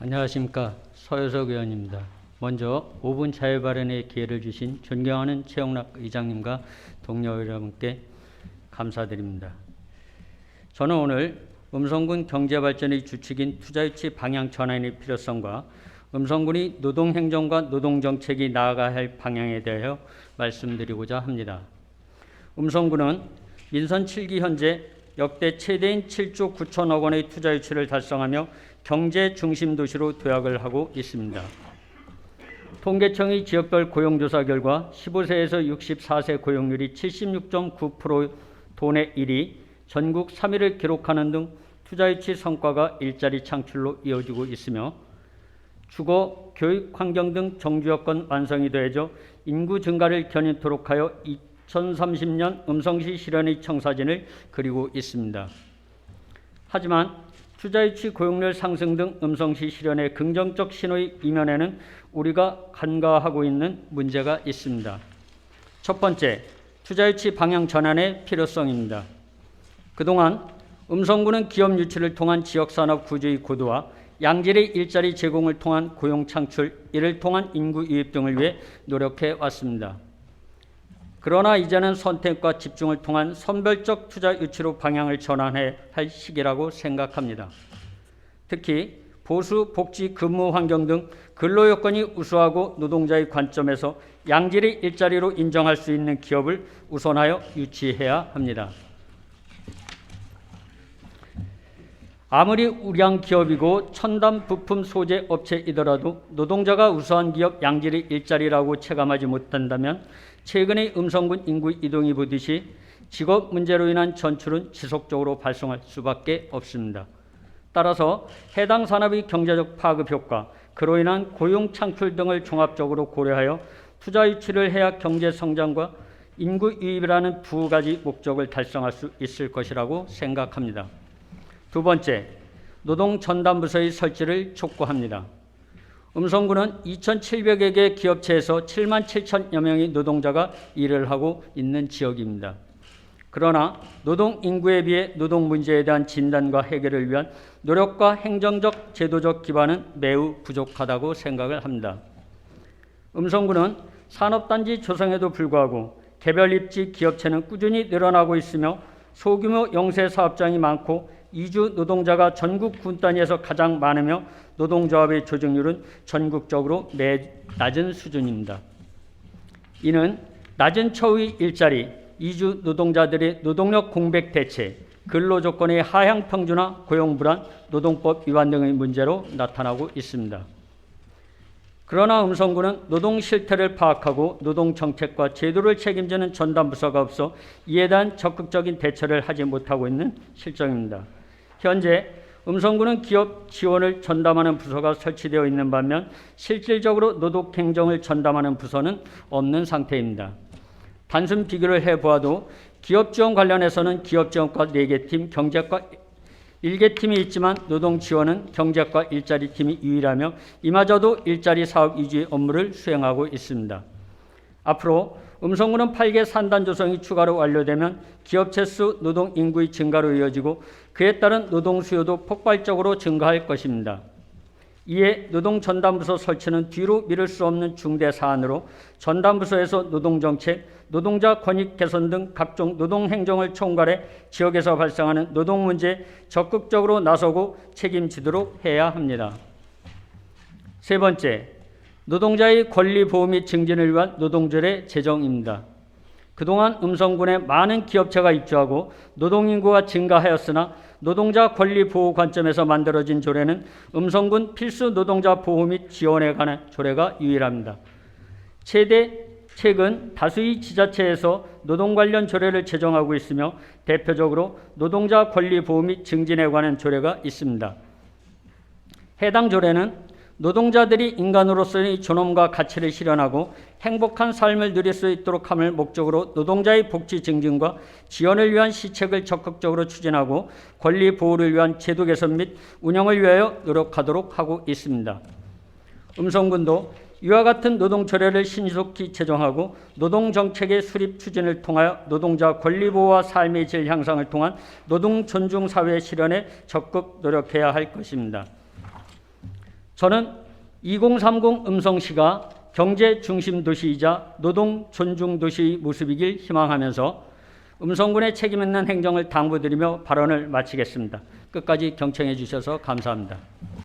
안녕하십니까. 서효석 의원입니다. 먼저 5분 자유 발언의 기회를 주신 존경하는 최영락 의장님과 동료 여러분께 감사드립니다. 저는 오늘 음성군 경제발전의 주축인 투자유치 방향 전환의 필요성과 음성군이 노동행정과 노동정책이 나아가야 할 방향에 대하여 말씀드리고자 합니다. 음성군은 민선 7기 현재 역대 최대인 7조 9천억 원의 투자 유치를 달성하며 경제 중심 도시로 도약을 하고 있습니다. 통계청의 지역별 고용조사 결과 15세에서 64세 고용률이 76.9% 도내 1위, 전국 3위를 기록하는 등 투자 유치 성과가 일자리 창출로 이어지고 있으며 주거, 교육, 환경 등 정주 여건 완성이 더해져 인구 증가를 견인토록 하여 2030년 음성시 실현의 청사진을 그리고 있습니다. 하지만 투자유치 고용률 상승 등 음성시 실현의 긍정적 신호의 이면에는 우리가 간과하고 있는 문제가 있습니다. 첫 번째, 투자유치 방향 전환의 필요성입니다. 그동안 음성군은 기업 유치를 통한 지역산업 구조의 고도화, 양질의 일자리 제공을 통한 고용 창출, 이를 통한 인구 유입 등을 위해 노력해 왔습니다. 그러나 이제는 선택과 집중을 통한 선별적 투자 유치로 방향을 전환해야 할 시기라고 생각합니다. 특히 보수, 복지, 근무 환경 등 근로 여건이 우수하고 노동자의 관점에서 양질의 일자리로 인정할 수 있는 기업을 우선하여 유치해야 합니다. 아무리 우량 기업이고 첨단 부품 소재 업체이더라도 노동자가 우수한 기업 양질의 일자리라고 체감하지 못한다면 최근의 음성군 인구 이동이 보듯이 직업 문제로 인한 전출은 지속적으로 발생할 수밖에 없습니다. 따라서 해당 산업의 경제적 파급 효과, 그로 인한 고용 창출 등을 종합적으로 고려하여 투자 유치를 해야 경제 성장과 인구 유입이라는 두 가지 목적을 달성할 수 있을 것이라고 생각합니다. 두 번째, 노동 전담부서의 설치를 촉구합니다. 음성군은 2,700여 개 기업체에서 7만 7천여 명의 노동자가 일을 하고 있는 지역입니다. 그러나 노동 인구에 비해 노동 문제에 대한 진단과 해결을 위한 노력과 행정적, 제도적 기반은 매우 부족하다고 생각을 합니다. 음성군은 산업단지 조성에도 불구하고 개별 입지 기업체는 꾸준히 늘어나고 있으며 소규모 영세 사업장이 많고 이주 노동자가 전국 군 단위에서 가장 많으며 노동조합의 조직률은 전국적으로 낮은 수준입니다. 이는 낮은 처우의 일자리, 이주 노동자들의 노동력 공백 대체, 근로조건의 하향 평준화, 고용불안, 노동법 위반 등의 문제로 나타나고 있습니다. 그러나 음성군은 노동 실태를 파악하고 노동 정책과 제도를 책임지는 전담부서가 없어 이에 대한 적극적인 대처를 하지 못하고 있는 실정입니다. 현재 음성군은 기업 지원을 전담하는 부서가 설치되어 있는 반면 실질적으로 노동 행정을 전담하는 부서는 없는 상태입니다. 단순 비교를 해보아도 기업 지원 관련해서는 기업 지원과 4개 팀, 경제과 1개 팀이 있지만 노동 지원은 경제과 일자리 팀이 유일하며 이마저도 일자리 사업 위주의 업무를 수행하고 있습니다. 앞으로 음성군은 8개 산단 조성이 추가로 완료되면 기업체 수, 노동 인구의 증가로 이어지고 그에 따른 노동 수요도 폭발적으로 증가할 것입니다. 이에 노동 전담부서 설치는 뒤로 미룰 수 없는 중대 사안으로 전담부서에서 노동정책, 노동자 권익 개선 등 각종 노동 행정을 총괄해 지역에서 발생하는 노동 문제에 적극적으로 나서고 책임지도록 해야 합니다. 세 번째, 노동자의 권리 보호 및 증진을 위한 노동조례 제정입니다. 그동안 음성군에 많은 기업체가 입주하고 노동인구가 증가하였으나 노동자 권리 보호 관점에서 만들어진 조례는 음성군 필수 노동자 보호 및 지원에 관한 조례가 유일합니다. 최근 다수의 지자체에서 노동 관련 조례를 제정하고 있으며 대표적으로 노동자 권리 보호 및 증진에 관한 조례가 있습니다. 해당 조례는 노동자들이 인간으로서의 존엄과 가치를 실현하고 행복한 삶을 누릴 수 있도록 함을 목적으로 노동자의 복지 증진과 지원을 위한 시책을 적극적으로 추진하고 권리 보호를 위한 제도 개선 및 운영을 위하여 노력하도록 하고 있습니다. 음성군도 이와 같은 노동조례를 신속히 제정하고 노동정책의 수립 추진을 통하여 노동자 권리 보호와 삶의 질 향상을 통한 노동 존중 사회 실현에 적극 노력해야 할 것입니다. 저는 2030 음성시가 경제 중심 도시이자 노동 존중 도시의 모습이길 희망하면서 음성군의 책임 있는 행정을 당부드리며 발언을 마치겠습니다. 끝까지 경청해 주셔서 감사합니다.